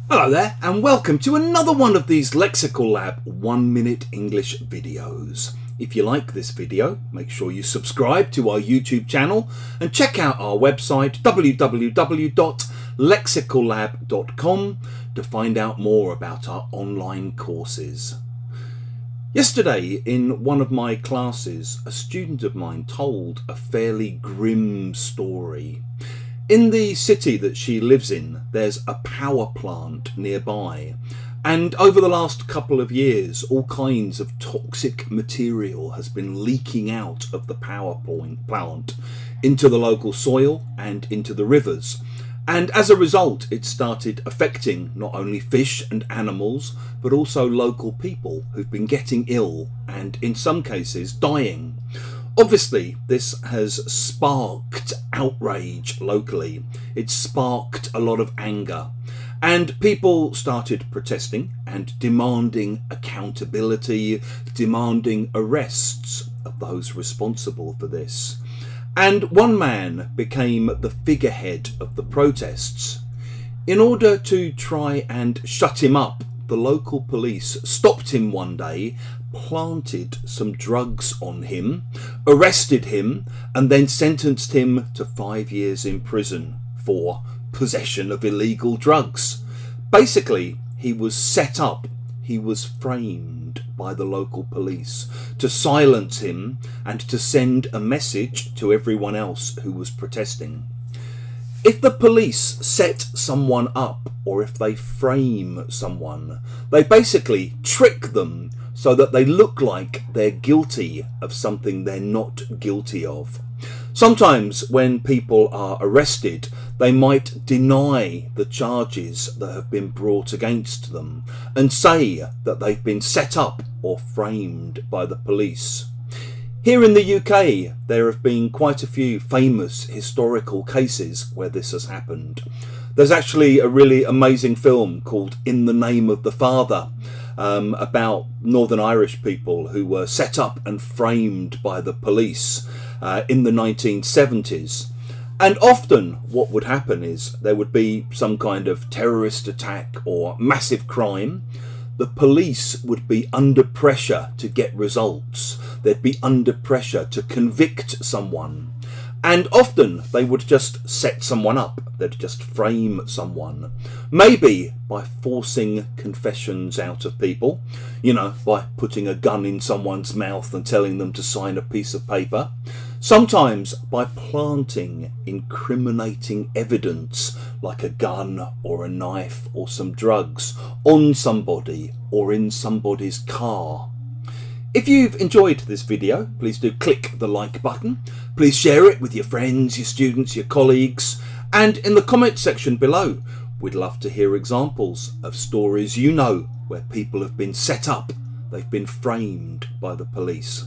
Hello there and welcome to another one of these Lexical Lab 1 minute English videos. If you like this video, make sure you subscribe to our YouTube channel and check out our website www.lexicallab.com to find out more about our online courses. Yesterday in one of my classes, a student of mine told a fairly grim story. In the city that she lives in, there's a power plant nearby, and over the last couple of years, all kinds of toxic material has been leaking out of the power plant into the local soil and into the rivers. And as a result, it started affecting not only fish and animals, but also local people who've been getting ill and in some cases dying. Obviously, this has sparked outrage locally. It sparked a lot of anger. And people started protesting and demanding accountability, demanding arrests of those responsible for this. And one man became the figurehead of the protests. In order to try and shut him up, the local police stopped him one day, planted some drugs on him, arrested him, and then sentenced him to 5 years in prison for possession of illegal drugs. Basically, he was set up, he was framed by the local police to silence him and to send a message to everyone else who was protesting. If the police set someone up, or if they frame someone, they basically trick them so that they look like they're guilty of something they're not guilty of. Sometimes when people are arrested, they might deny the charges that have been brought against them and say that they've been set up or framed by the police. Here in the UK, there have been quite a few famous historical cases where this has happened. There's actually a really amazing film called In the Name of the Father, about Northern Irish people who were set up and framed by the police in the 1970s. And often what would happen is there would be some kind of terrorist attack or massive crime. The police would be under pressure to get results. They'd be under pressure to convict someone. And often they would just set someone up. They'd just frame someone. Maybe by forcing confessions out of people. You know, by putting a gun in someone's mouth and telling them to sign a piece of paper. Sometimes by planting incriminating evidence like a gun or a knife or some drugs on somebody or in somebody's car. If you've enjoyed this video, please do click the like button. Please share it with your friends, your students, your colleagues, and in the comment section below, we'd love to hear examples of stories you know where people have been set up, they've been framed by the police.